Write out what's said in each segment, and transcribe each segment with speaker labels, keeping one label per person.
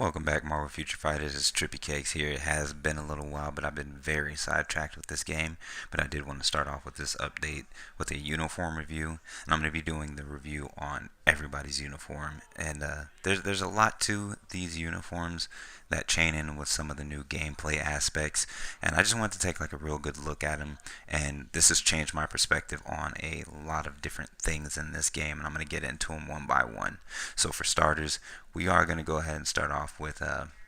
Speaker 1: Welcome back, Marvel Future Fighters. It's Trippy Cakes here. It has been a little while, but I've been very sidetracked with this game. But I did want to start off with this update with a uniform review, and I'm going to be doing the review on everybody's uniform. And there's a lot to these uniforms that chain in with some of the new gameplay aspects, and I just wanted to take like a real good look at them. And this has changed my perspective on a lot of different things in this game, and I'm going to get into them one by one. So for starters, we are going to go ahead and start off with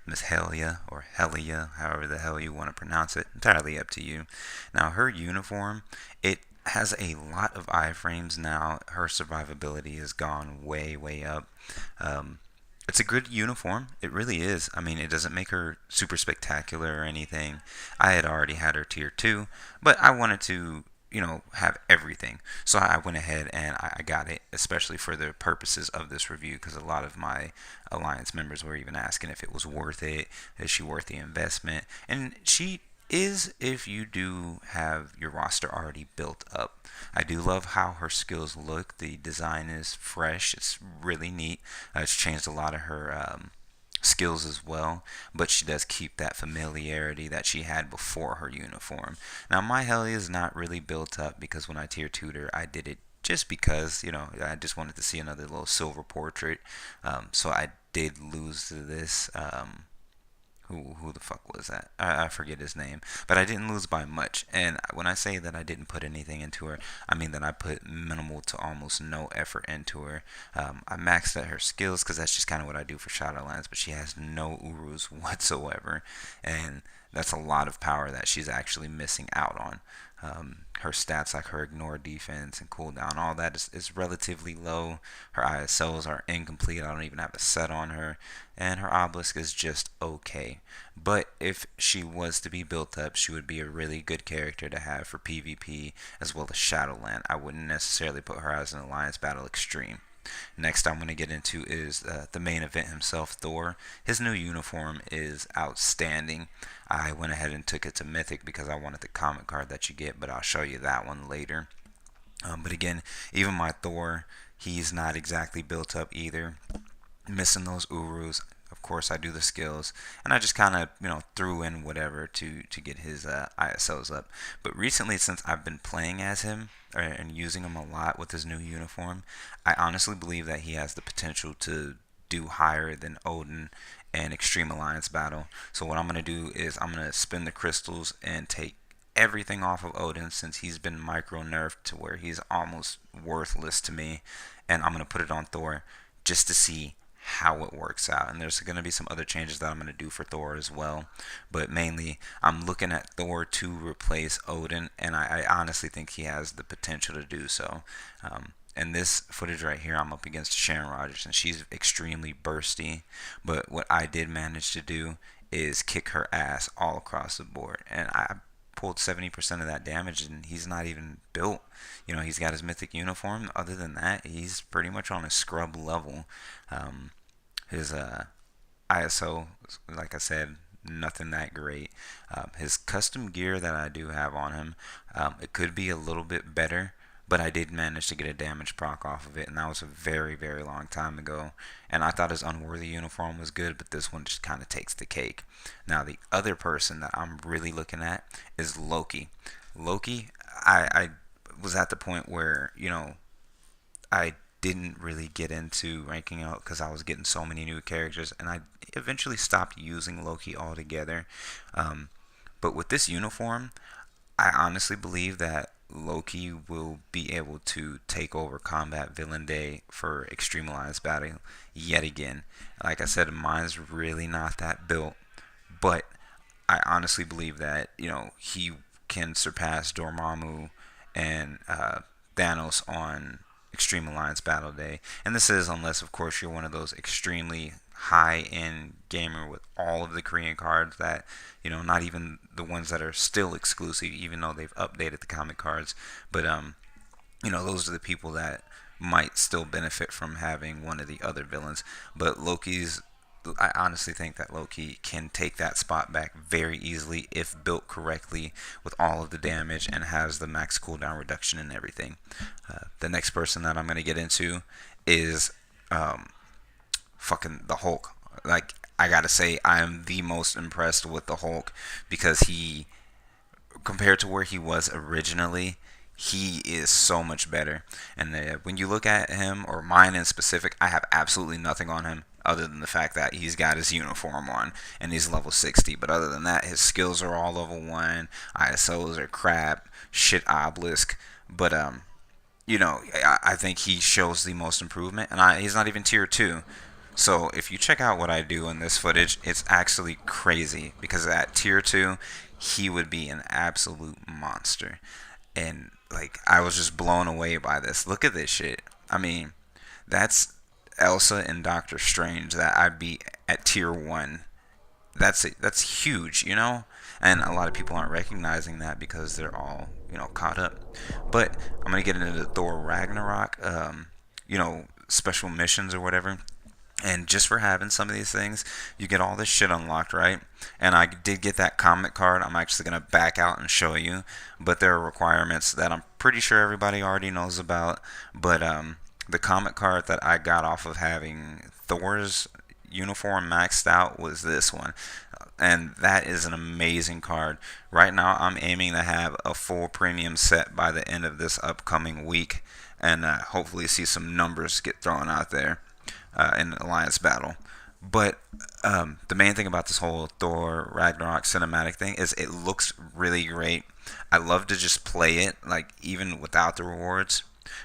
Speaker 1: Miss Helia, or Helia, however the hell you want to pronounce it. Entirely up to you. Now, her uniform, it has a lot of iframes now. Her survivability has gone way, way up. It's a good uniform. It really is. I mean, it doesn't make her super spectacular or anything. I had already had her tier 2, but I wanted to have everything. So I went ahead and I got it, especially for the purposes of this review, because a lot of my Alliance members were even asking if it was worth it. Is she worth the investment? And she is, if you do have your roster already built up. I do love how her skills look. The design is fresh. It's really neat. It's changed a lot of her skills as well, but she does keep that familiarity that she had before her uniform. Now, my Helia is not really built up because when I tier 2'd her, I did it just because, I just wanted to see another little silver portrait. So I did lose to this. Who the fuck was that? I forget his name, but I didn't lose by much. And when I say that I didn't put anything into her, I mean that I put minimal to almost no effort into her. I maxed out her skills because that's just kind of what I do for Shadowlands, but she has no Urus whatsoever, and that's a lot of power that she's actually missing out on. Her stats, like her ignore defense and cooldown, all that is relatively low. Her ISOs are incomplete. I don't even have a set on her. And her obelisk is just okay. But if she was to be built up, she would be a really good character to have for PvP as well as Shadowland. I wouldn't necessarily put her as an Alliance Battle Extreme. Next I'm going to get into is the main event himself, Thor. His new uniform is outstanding. I went ahead and took it to Mythic because I wanted the comic card that you get, but I'll show you that one later. But again, even my Thor, he's not exactly built up either. Missing those Urus. Of course, I do the skills, and I just kind of, threw in whatever to get his ISOs up. But recently, since I've been playing as him and using him a lot with his new uniform, I honestly believe that he has the potential to do higher than Odin and Extreme Alliance Battle. So what I'm going to do is I'm going to spin the crystals and take everything off of Odin, since he's been micro nerfed to where he's almost worthless to me, and I'm going to put it on Thor just to see how it works out. And there's going to be some other changes that I'm going to do for Thor as well, but mainly I'm looking at Thor to replace Odin, and I honestly think he has the potential to do so. And this footage right here, I'm up against Sharon Rogers, and she's extremely bursty, but what I did manage to do is kick her ass all across the board, and I pulled 70% of that damage, and he's not even built. He's got his mythic uniform. Other than that, he's pretty much on a scrub level. His ISO, like I said, nothing that great. His custom gear that I do have on him, it could be a little bit better, but I did manage to get a damage proc off of it, and that was a very, very long time ago. And I thought his unworthy uniform was good, but this one just kind of takes the cake. Now, the other person that I'm really looking at is Loki. Loki, I was at the point where, I didn't really get into ranking out because I was getting so many new characters, and I eventually stopped using Loki altogether. But with this uniform, I honestly believe that Loki will be able to take over Combat Villain Day for Extreme Alliance Battle yet again. Like I said, mine's really not that built, but I honestly believe that he can surpass Dormammu and Thanos on Extreme Alliance Battle Day. And this is unless, of course, you're one of those extremely high-end gamer with all of the Korean cards that, not even the ones that are still exclusive, even though they've updated the comic cards. But, those are the people that might still benefit from having one of the other villains. But I honestly think that Loki can take that spot back very easily if built correctly with all of the damage and has the max cooldown reduction and everything. The next person that I'm going to get into is fucking the Hulk. Like, I gotta say I'm the most impressed with the Hulk because he, compared to where he was originally, he is so much better. And when you look at him, or mine in specific, I have absolutely nothing on him other than the fact that he's got his uniform on and he's level 60. But other than that, his skills are all level 1. ISOs are crap. Shit obelisk. But I think he shows the most improvement, and he's not even tier 2. So if you check out what I do in this footage, it's actually crazy because at tier 2, he would be an absolute monster. And like I was just blown away by this. Look at this shit. I mean, that's Elsa and Doctor Strange that I beat at tier 1. That's it. That's huge, And a lot of people aren't recognizing that because they're all, caught up. But I'm gonna get into the Thor Ragnarok, special missions or whatever. And just for having some of these things, you get all this shit unlocked, right? And I did get that comic card. I'm actually going to back out and show you. But there are requirements that I'm pretty sure everybody already knows about. But the comic card that I got off of having Thor's uniform maxed out was this one. And that is an amazing card. Right now, I'm aiming to have a full premium set by the end of this upcoming week. And hopefully see some numbers get thrown out there in the Alliance battle. But the main thing about this whole Thor Ragnarok cinematic thing is it looks really great. I love to just play it, like even without the rewards.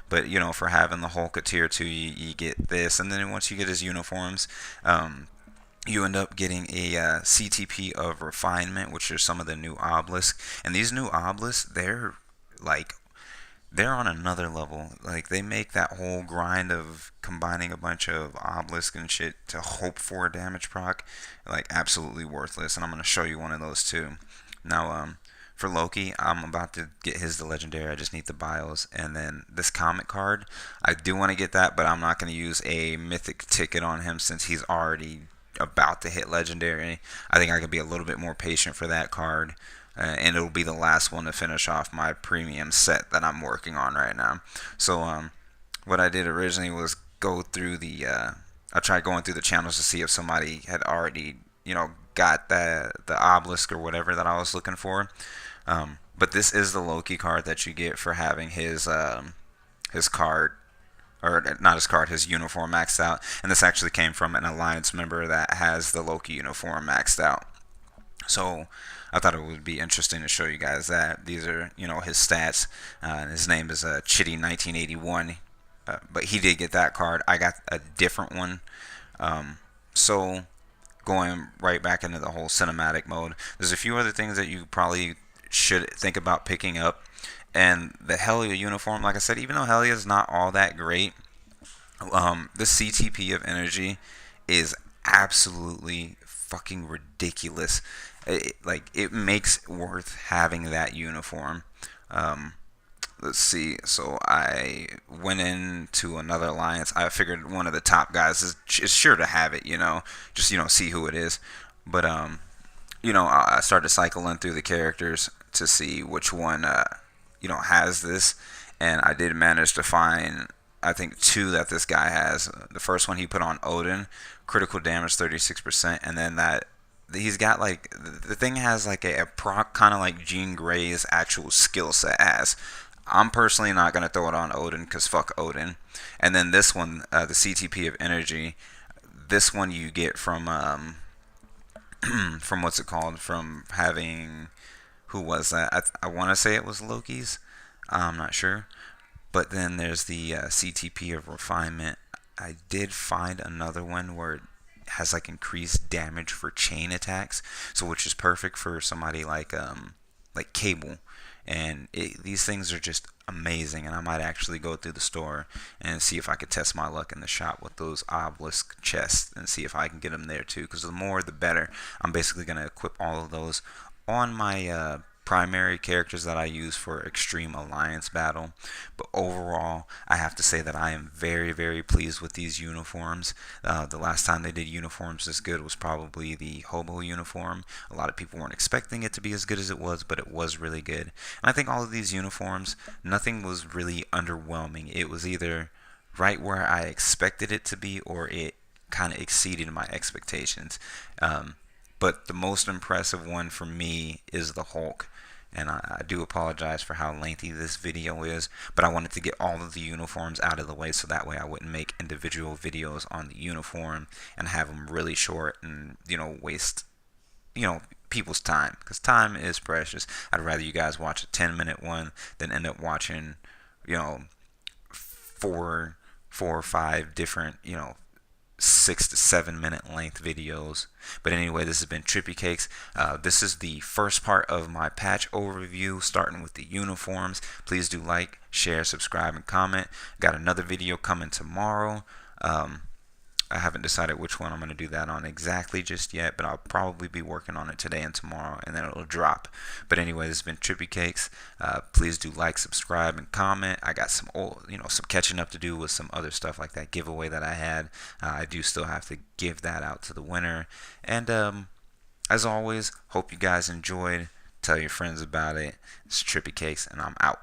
Speaker 1: But for having the Hulk at tier 2, you get this, and then once you get his uniforms, you end up getting a CTP of refinement, which are some of the new obelisks. And these new obelisks, they're on another level. Like they make that whole grind of combining a bunch of obelisk and shit to hope for a damage proc like absolutely worthless. And I'm gonna show you one of those too. Now, for Loki, I'm about to get his the legendary. I just need the bios, and then this comic card. I do want to get that, but I'm not gonna use a mythic ticket on him since he's already about to hit legendary. I think I could be a little bit more patient for that card. And it'll be the last one to finish off my premium set that I'm working on right now. So what I did originally was go through I tried going through the channels to see if somebody had already got the obelisk or whatever that I was looking for. But this is the Loki card that you get for having his card, or not his card, his uniform maxed out. And this actually came from an Alliance member that has the Loki uniform maxed out. So I thought it would be interesting to show you guys that. These are, his stats. His name is Chitty 1981. But he did get that card. I got a different one. So going right back into the whole cinematic mode, there's a few other things that you probably should think about picking up. And the Helia uniform, like I said, even though Helia is not all that great, the CTP of energy is absolutely fucking ridiculous. It makes worth having that uniform. Let's see. So I went into another alliance. I figured one of the top guys is sure to have it. Just see who it is. But I started cycling through the characters to see which one has this, and I did manage to find, I think, 2 that this guy has. The first one he put on Odin, critical damage 36%, and then that he's got the thing has a proc kind of like Jean Grey's actual skill set has. I'm personally not gonna throw it on Odin because fuck Odin. And then this one, the CTP of energy, this one you get from from what's it called? From having, who was that? I want to say it was Loki's. I'm not sure. But then there's the CTP of refinement. I did find another one where it has increased damage for chain attacks, so which is perfect for somebody like Cable. And these things are just amazing, and I might actually go through the store and see if I could test my luck in the shop with those obelisk chests and see if I can get them there too, because the more the better. I'm basically going to equip all of those on my primary characters that I use for Extreme Alliance battle. But overall, I have to say that I am very, very pleased with these uniforms. The last time they did uniforms this good was probably the Hobo uniform. A lot of people weren't expecting it to be as good as it was, but it was really good. And I think all of these uniforms, nothing was really underwhelming. It was either right where I expected it to be, or it kind of exceeded my expectations. But the most impressive one for me is the Hulk. And I do apologize for how lengthy this video is, but I wanted to get all of the uniforms out of the way so that way I wouldn't make individual videos on the uniform and have them really short and, waste, people's time, because time is precious. I'd rather you guys watch a 10-minute one than end up watching, you know, four or five different, 6 to 7 minute length videos. But anyway, this has been Trippy Cakes. This is the first part of my patch overview, starting with the uniforms. Please do like, share, subscribe, and comment. Got another video coming tomorrow. I haven't decided which one I'm going to do that on exactly just yet, but I'll probably be working on it today and tomorrow, and then it'll drop. But anyway, this has been Trippy Cakes. Please do like, subscribe, and comment. I got some some catching up to do with some other stuff like that giveaway that I had. I do still have to give that out to the winner. And as always, hope you guys enjoyed. Tell your friends about it. It's Trippy Cakes, and I'm out.